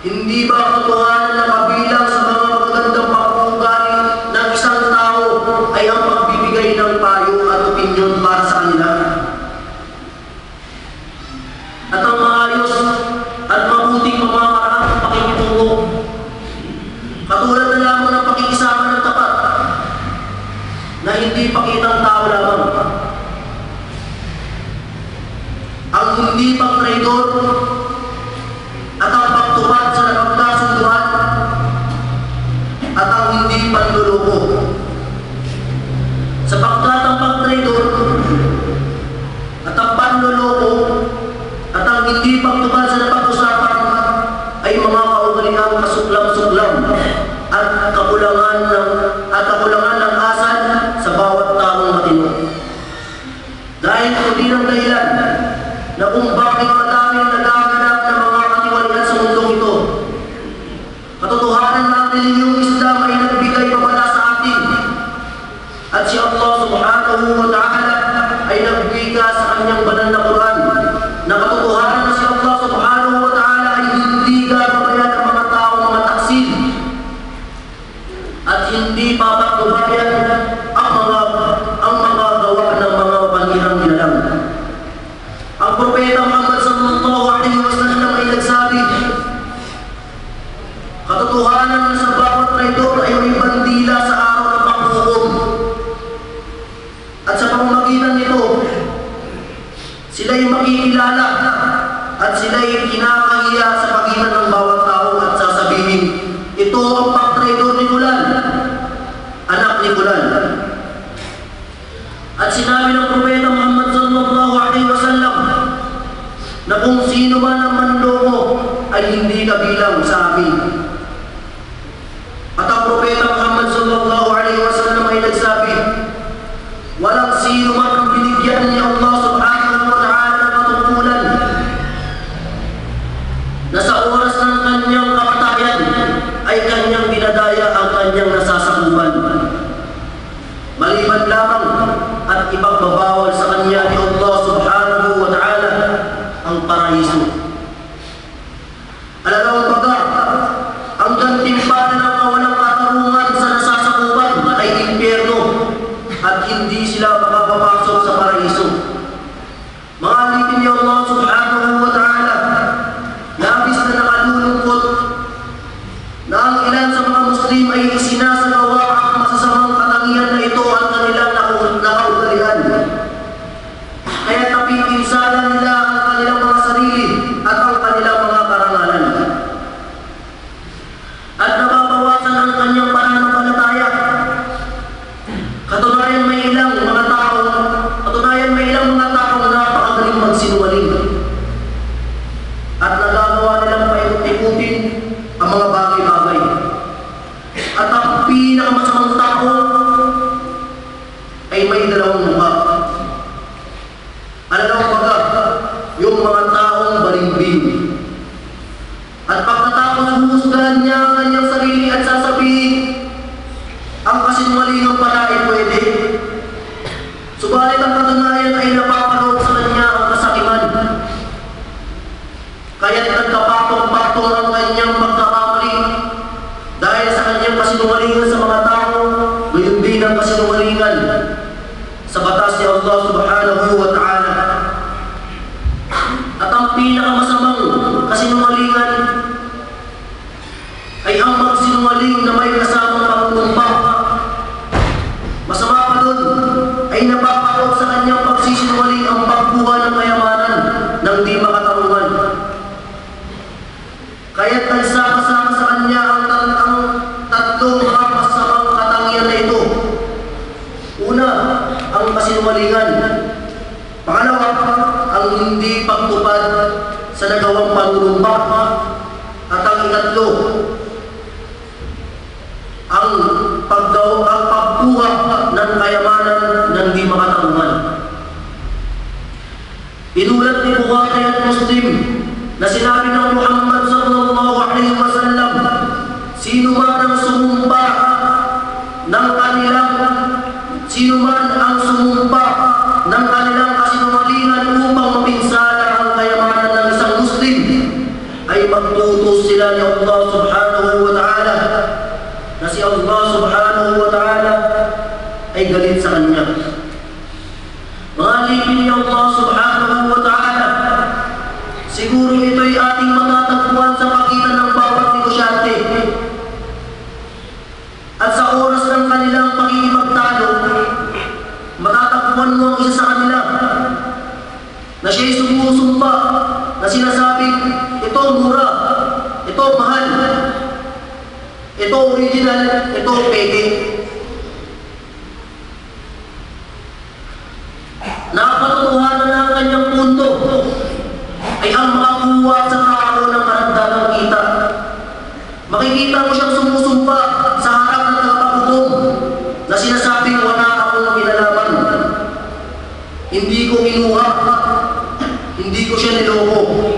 Hindi ba katotohanan na kabilang sa mga magagandang pag-uugali ng isang tao ay ang pagbibigay ng payo at opinyon para sa kanila? At ang maayos at mabuting pamamaraan ng pakikitungo, katulad na lamang ng pakikisama ng tapat, na hindi pakitang tao lamang. Ang hindi pang-traidor at ang pagtupad sa napagkasunduan at ang hindi panluloko. Sapagkat ang pag-traidor at ang panluloko at ang hindi pagtupad sa napag-usapan ay mga kaugaliang kasuklam-suklam at kakulangan ng asal sa bawat taong matino. Dahil hindi ng dahilan na kung bakit madami ang nagaganap ng mga katiwalian sa mundong ito. Katotohanan na ang relihiyong Islam ay nagbigay babala sa atin. At si Allah subhanahu wa ta'ala ay nagbigay sa kanyang banal na Quran na katotohanan na si Allah subhanahu wa ta'ala ay hindi gagabayan ng mga taong mga taksil at hindi papatnubayan ang mga gawa ng mga panirang nilalang. Ang Propeta Muhammad sallallahu alaihi wasallam ay nagsabi, katotohanan na sa bawat traidor ay may bandila sa araw ng paghukom. At sa pamamagitan nito, sila'y makikilala at sila'y kinakahiya sa pagitan ng bawat tao at sasabihin, ito ang pag-traidor ni Fulan, anak ni Fulan. At sinabi ng Propeta Muhammad sallallahu alaihi wasallam na kung sino man ang manloko ay hindi kabilang sa amin. At ang Propeta Muhammad sallallahu alaihi wasallam ay nagsabi, walang sino man ang binigyan ni Allah subhanahu wa ta'ala ng katungkulan na sa oras ng kanyang kamatayan ay kanyang dinadaya ang kanyang nasasakupan. Maliban lamang at ipagbabawal sa kanya ni Allah subhanahu wa ta'ala ang paraiso. Alalawang baga, ang gantimpala ng kawalang katarungan sa nasasakupan ay impyerno at hindi sila makapapasok sa paraiso. Mga alipin ni Allah subhanahu wa ta'ala, labis na nakalulungkot na ang ilan sa mga Muslim ay isinasagawa ang masasamang katangian na ito ang kanilang nakaugalian. Kaya napipinsalan nila ang kanilang mga sarili at ang kanilang mga karangalan. At nababawasan ang kanyang pananampalataya. Katunayan may ilang mga tao na napakagaling magsinungaling. At nagagawa nilang paikot-ikutin ang mga bagay-bagay. At ang pinakamasamang tao ay may dalawang mukha. Alam baga, yung mga taong balimbing. At pagkatapos huhusgahan niya ang kanyang sarili at sasabihin, ang kasinungalingan pala ay pwede. Subalit ang katunayan ay napapanood sa kanya ang kasakiman. Kaya't nagkapatong-patong ang kanyang pagkakamali dahil sa kanyang kasinungalingan sa mga tao, gayon din ang kasinungalingan sa batas ni Allah subhanahu wa ta'ala. At ang pinakamasamang kasinungalingan ay ang magsinungaling na may kasamang pagkukumpa. Masama pa doon ay napapanood sa kanyang pagsisinungaling ang pagkuha ng kayamanan ng di makatarungan. Kaya't nagsama-sama sa kanya ang tatlong mga masamang katangian na ito. Una, ang kasinungalingan. Pangalawa, ang hindi pagtupad sa nagawang panunumpa. At ang ikatlo, ang pagkuha ng kayamanan ng di makatarungan. Inulat ni Bukhari at Muslim na sinabi ng Muhammad sallallahu alaihi wasallam, sino man ang sumumpa ng kanilang kasinungalingan upang mapinsala ang kayamanan ng isang Muslim ay magtutuwa inuutos sila ni Allah subhanahu wa ta'ala na si Allah subhanahu wa ta'ala ay galit sa kanya. Mga alipin ni Allah subhanahu wa ta'ala, siguro ito'y ating matatagpuan sa pagitan ng bawat negosyante. At sa oras ng kanilang pakikipagtalo, matatagpuan mo ang isa sa kanila na siya'y sumusumpa na sinasabing, ito mura, ito mahal, ito original, ito peke. Nakapatutuhanan na ang kanyang punto ay ang makakuha sa tao ng karagdagang kita. Makikita mo siyang sumusumpa sa harap ng tagapaghukom na sinasabing wala akong kinalaman. Hindi ko kinuha, hindi ko siya niloko.